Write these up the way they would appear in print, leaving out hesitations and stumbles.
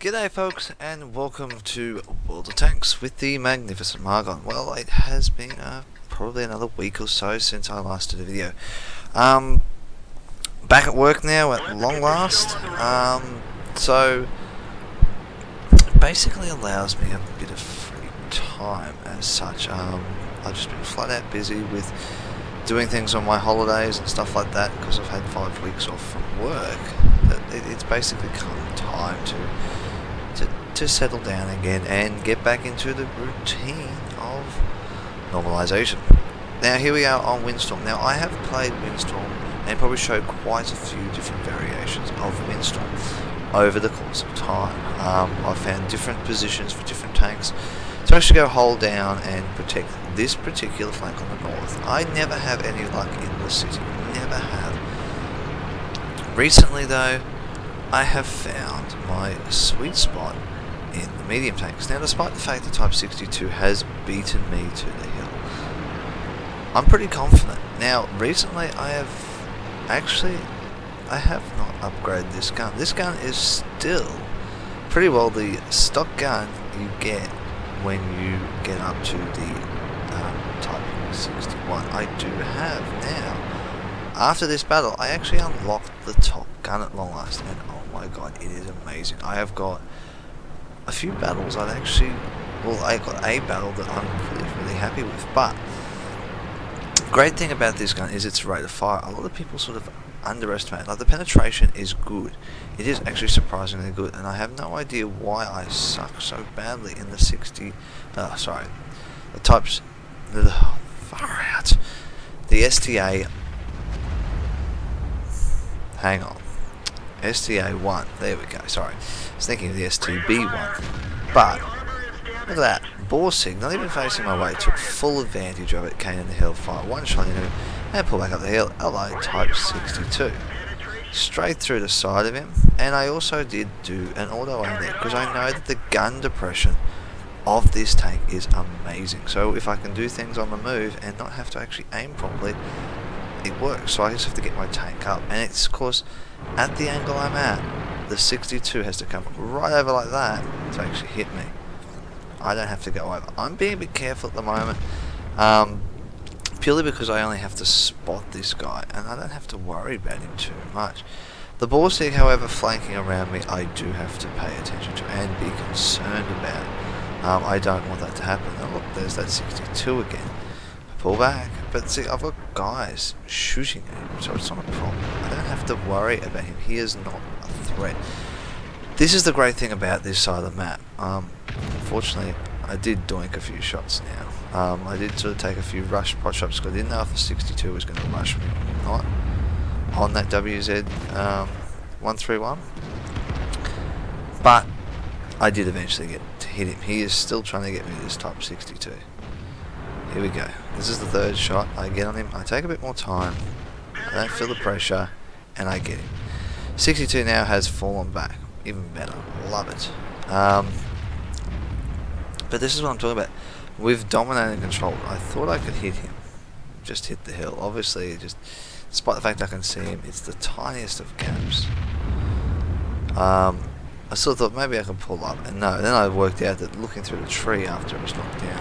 G'day folks, and welcome to World of Tanks with the magnificent Margon. Well, it has been probably another week or so since I last did a video. Back at work now at long last, so it basically allows me a bit of free time as such. I've just been flat out busy with doing things on my holidays and stuff like that because I've had 5 weeks off from work. It's basically come time to settle down again and get back into the routine of normalization. Now here we are on Windstorm. Now I have played Windstorm and probably showed quite a few different variations of Windstorm over the course of time. I've found different positions for different tanks to actually go hold down and protect this particular flank on the north. I never have any luck in the city, never have. Recently though, I have found my sweet spot in the medium tanks. Now, despite the fact that Type 62 has beaten me to the hill, I'm pretty confident. Now, recently I have not upgraded this gun. This gun is still pretty well the stock gun you get when you get up to the Type 61. I do have now, after this battle, I actually unlocked the top gun at long last, and oh my god, it is amazing. I have got a few battles I got a battle that I'm really happy with, but the great thing about this gun is its rate of fire. A lot of people sort of underestimate, like the penetration is good. It is actually surprisingly good, and I have no idea why I suck so badly in the far out. The STA, hang on. STA1, there we go, sorry. I was thinking of the STB1. But, look at that. Borsig, not even facing my way, took full advantage of it, came in the hill, fired one shot into him, and pulled back up the hill. Hello, Type 62. Straight through the side of him, and I also did do an auto aim there, because I know that the gun depression of this tank is amazing. So if I can do things on the move and not have to actually aim properly, it works. So I just have to get my tank up, and it's, of course, at the angle I'm at, the 62 has to come right over like that to actually hit me. I don't have to go over. I'm being a bit careful at the moment, purely because I only have to spot this guy, and I don't have to worry about him too much. The Borsig, however, flanking around me, I do have to pay attention to and be concerned about. I don't want that to happen. Oh look, there's that 62 again. Pull back, but see, I've got guys shooting at him, so it's not a problem. I don't have to worry about him. He is not a threat. This is the great thing about this side of the map. Unfortunately, I did doink a few shots now. I did sort of take a few rush pot shots because I didn't know if the 62 was going to rush me or not on that WZ 131. But I did eventually get to hit him. He is still trying to get me to this Type 62. Here we go. This is the third shot. I get on him. I take a bit more time. I don't feel the pressure, and I get him. 62 now has fallen back. Even better. Love it. But this is what I'm talking about. We've dominated and controlled. I thought I could hit him. Just hit the hill. Obviously, despite the fact I can see him, it's the tiniest of gaps. I still thought maybe I could pull up, and no. Then I worked out that looking through the tree after it was knocked down,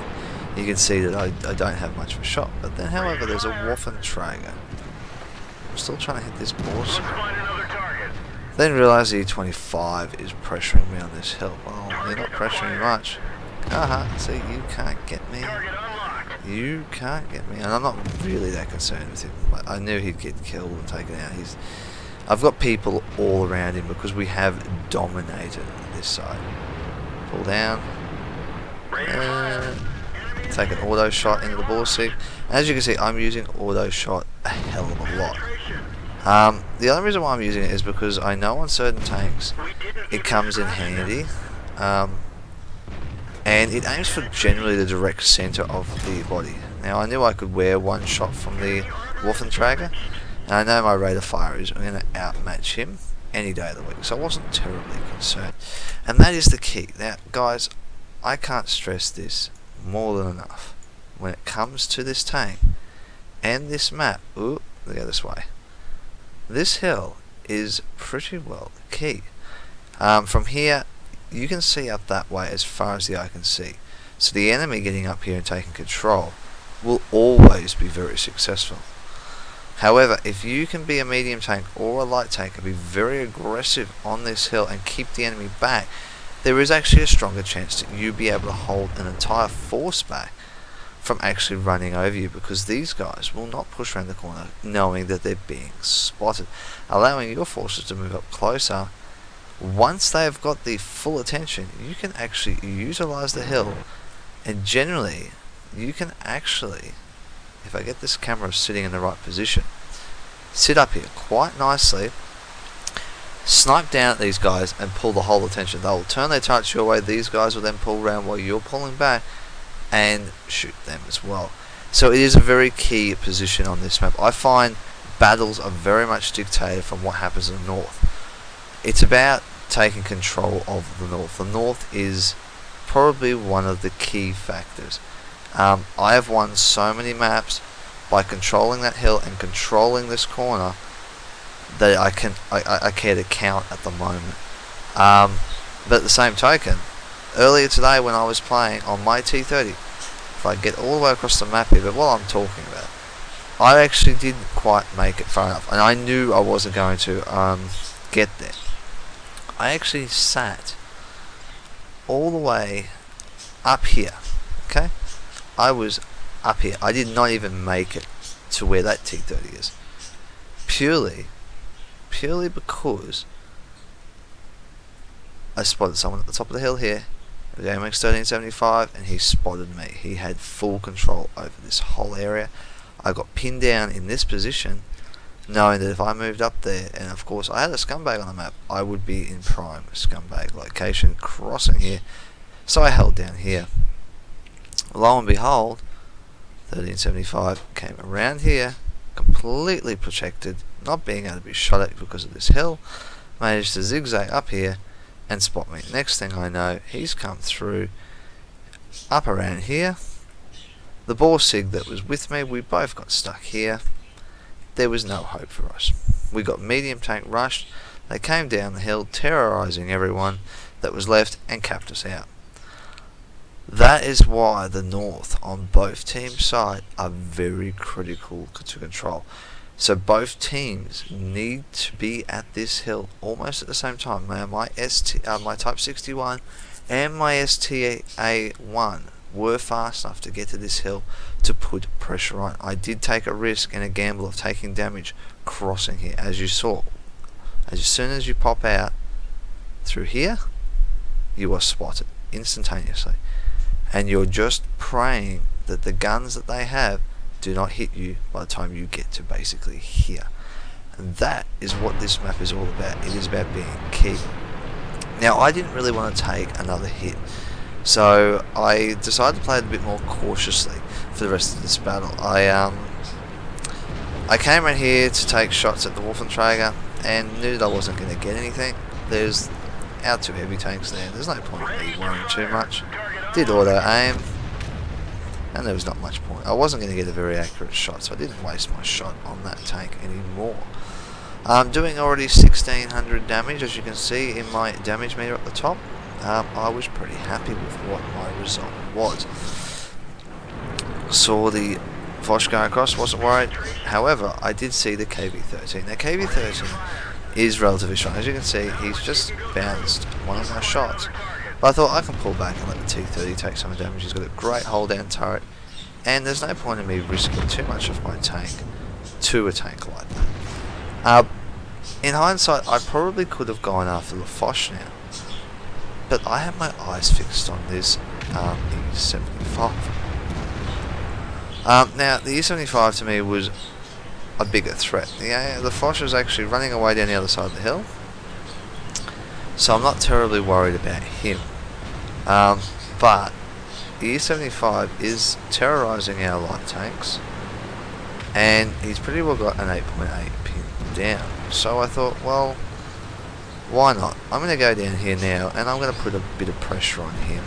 you can see that I don't have much of a shot. But then, however, there's a Waffenträger. I'm still trying to hit this boss. Then realise the E25 is pressuring me on this hill. Well, you're not pressuring me much. See, you can't get me. You can't get me. And I'm not really that concerned with him. I knew he'd get killed and taken out. I've got people all around him because we have dominated this side. Pull down. Take an auto shot into the Borsig. As you can see, I'm using auto shot a hell of a lot. The only reason why I'm using it is because I know on certain tanks it comes in handy, and it aims for generally the direct center of the body. Now I knew I could wear one shot from the Waffenträger, and I know my rate of fire is going to outmatch him any day of the week, so I wasn't terribly concerned. And that is the key. Now guys, I can't stress this more than enough. When it comes to this tank and this map, ooh, they go this way. This hill is pretty well key. From here, you can see up that way as far as the eye can see. So the enemy getting up here and taking control will always be very successful. However, if you can be a medium tank or a light tank and be very aggressive on this hill and keep the enemy back, there is actually a stronger chance that you'll be able to hold an entire force back from actually running over you, because these guys will not push around the corner knowing that they're being spotted, allowing your forces to move up closer. Once they have got the full attention, you can actually utilize the hill, and generally you can actually, if I get this camera sitting in the right position, sit up here quite nicely, snipe down at these guys and pull the whole attention. They will turn their turrets your way, these guys will then pull around while you're pulling back and shoot them as well. So it is a very key position on this map. I find battles are very much dictated from what happens in the north. It's about taking control of the north. The north is probably one of the key factors. I have won so many maps by controlling that hill and controlling this corner that I care to count at the moment. But at the same token, earlier today when I was playing on my T30, if I get all the way across the map here, but what I'm talking about, I actually didn't quite make it far enough, and I knew I wasn't going to get there. I actually sat all the way up here, okay? I was up here. I did not even make it to where that T30 is. Purely because I spotted someone at the top of the hill here. It was AMX 1375 and he spotted me. He had full control over this whole area. I got pinned down in this position, knowing that if I moved up there, and of course I had a scumbag on the map, I would be in prime scumbag location, crossing here. So I held down here. Lo and behold, 1375 came around here, completely protected, not being able to be shot at because of this hill, managed to zigzag up here and spot me. Next thing I know, he's come through up around here. The Borsig that was with me, we both got stuck here. There was no hope for us. We got medium tank rushed. They came down the hill, terrorizing everyone that was left and capped us out. That is why the north on both teams' side are very critical to control. So both teams need to be at this hill almost at the same time. Now my Type 61 and my STA1 were fast enough to get to this hill to put pressure on. I did take a risk and a gamble of taking damage crossing here, as you saw. As soon as you pop out through here, you are spotted instantaneously, and you're just praying that the guns that they have do not hit you by the time you get to basically here. And that is what this map is all about. It is about being key. Now I didn't really want to take another hit, so I decided to play it a bit more cautiously for the rest of this battle. I came around here to take shots at the Wolfenträger and knew that I wasn't going to get anything. There's our two heavy tanks there. There's no point in me worrying too much. Did auto aim, and there was not much point. I wasn't going to get a very accurate shot, so I didn't waste my shot on that tank anymore. I'm doing already 1600 damage, as you can see in my damage meter at the top. I was pretty happy with what my result was. Saw the Foch going across, wasn't worried. However, I did see the KV-13. Now KV-13 is relatively strong. As you can see, he's just bounced one of my shots. But I thought I can pull back and let the T30 take some damage. He's got a great hold down turret, and there's no point in me risking too much of my tank to a tank like that. In hindsight, I probably could have gone after the Foch now, but I have my eyes fixed on this E75. Now, the E75 to me was a bigger threat. The Foch was actually running away down the other side of the hill, so I'm not terribly worried about him. But the E75 is terrorizing our light tanks, and he's pretty well got an 8.8 pin down. So I thought, well, why not? I'm going to go down here now, and I'm going to put a bit of pressure on him.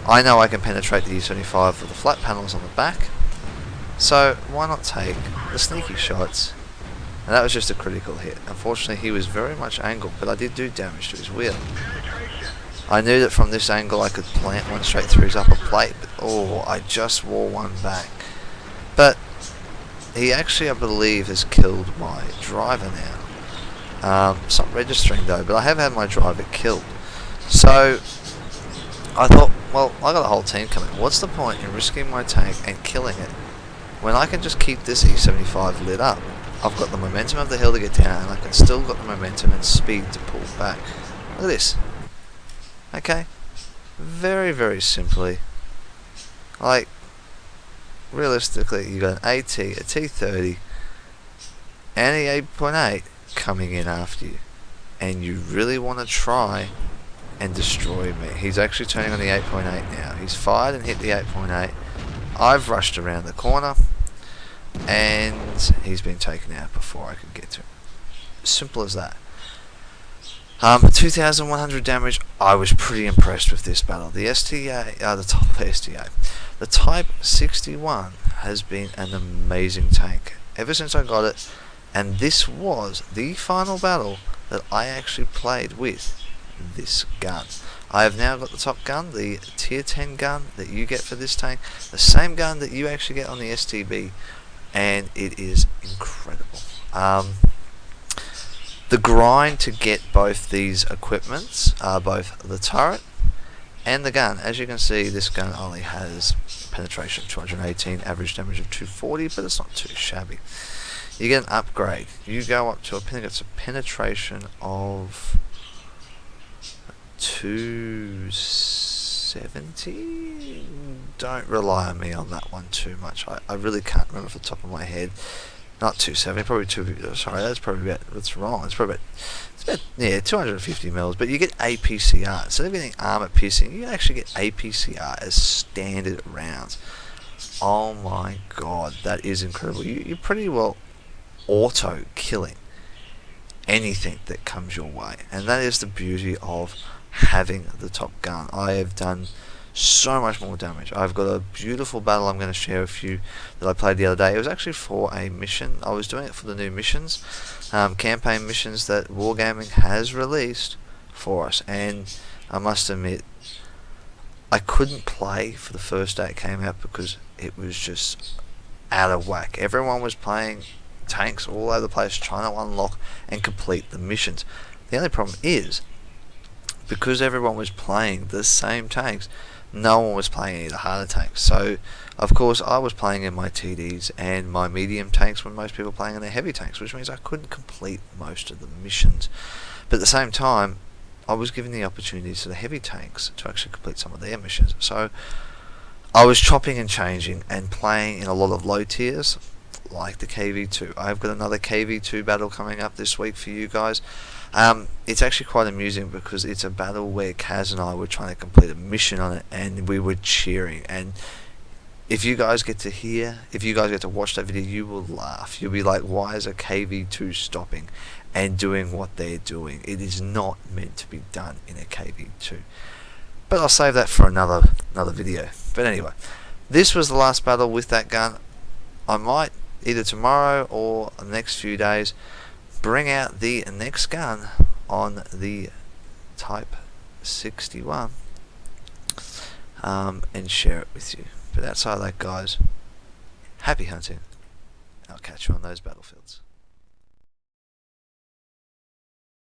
I know I can penetrate the E75 with the flat panels on the back, so why not take the sneaky shots? And that was just a critical hit. Unfortunately, he was very much angled, but I did do damage to his wheel. I knew that from this angle I could plant one straight through his upper plate, but oh, I just wore one back. But he actually, I believe, has killed my driver now. It's not registering though, but I have had my driver killed. So I thought, well, I got a whole team coming. What's the point in risking my tank and killing it when I can just keep this E75 lit up? I've got the momentum of the hill to get down, and I can still got the momentum and speed to pull back. Look at this. Okay, very, very simply, like, realistically, you got an AT, a T30, and the 8.8 coming in after you, and you really want to try and destroy me. He's actually turning on the 8.8 now. He's fired and hit the 8.8. I've rushed around the corner, and he's been taken out before I could get to him. Simple as that. 2,100 damage. I was pretty impressed with this battle. The STA, the Type 61 has been an amazing tank ever since I got it, and this was the final battle that I actually played with this gun. I have now got the top gun, the tier 10 gun that you get for this tank, the same gun that you actually get on the STB, and it is incredible. The grind to get both these equipments, both the turret and the gun. As you can see, this gun only has penetration of 218, average damage of 240, but it's not too shabby. You get an upgrade. You go up to, I think it's a penetration of 270. Don't rely on me on that one too much. I really can't remember off the top of my head. Not 270, probably sorry, that's probably about, that's wrong. It's about 250 mils, but you get APCR. Instead of getting armor piercing, you actually get APCR as standard rounds. Oh my god, that is incredible. You're pretty well auto killing anything that comes your way, and that is the beauty of having the top gun. I have done so much more damage. I've got a beautiful battle I'm going to share with you that I played the other day. It was actually for a mission. I was doing it for the new missions, campaign missions that Wargaming has released for us, and I must admit I couldn't play for the first day it came out because it was just out of whack. Everyone was playing tanks all over the place trying to unlock and complete the missions. The only problem is, because everyone was playing the same tanks, no one was playing any of the harder tanks. So of course I was playing in my TDs and my medium tanks when most people were playing in their heavy tanks, which means I couldn't complete most of the missions. But at the same time, I was given the opportunities to the heavy tanks to actually complete some of their missions. So I was chopping and changing and playing in a lot of low tiers like the KV2. I've got another KV2 battle coming up this week for you guys. It's actually quite amusing because it's a battle where Kaz and I were trying to complete a mission on it, and we were cheering. And if you guys get to watch that video, you will laugh. You'll be like, why is a KV2 stopping and doing what they're doing? It is not meant to be done in a KV2. But I'll save that for another video. But anyway, this was the last battle with that gun. I might, either tomorrow or the next few days, bring out the next gun on the Type 61 and share it with you. But outside of that, guys, happy hunting. I'll catch you on those battlefields.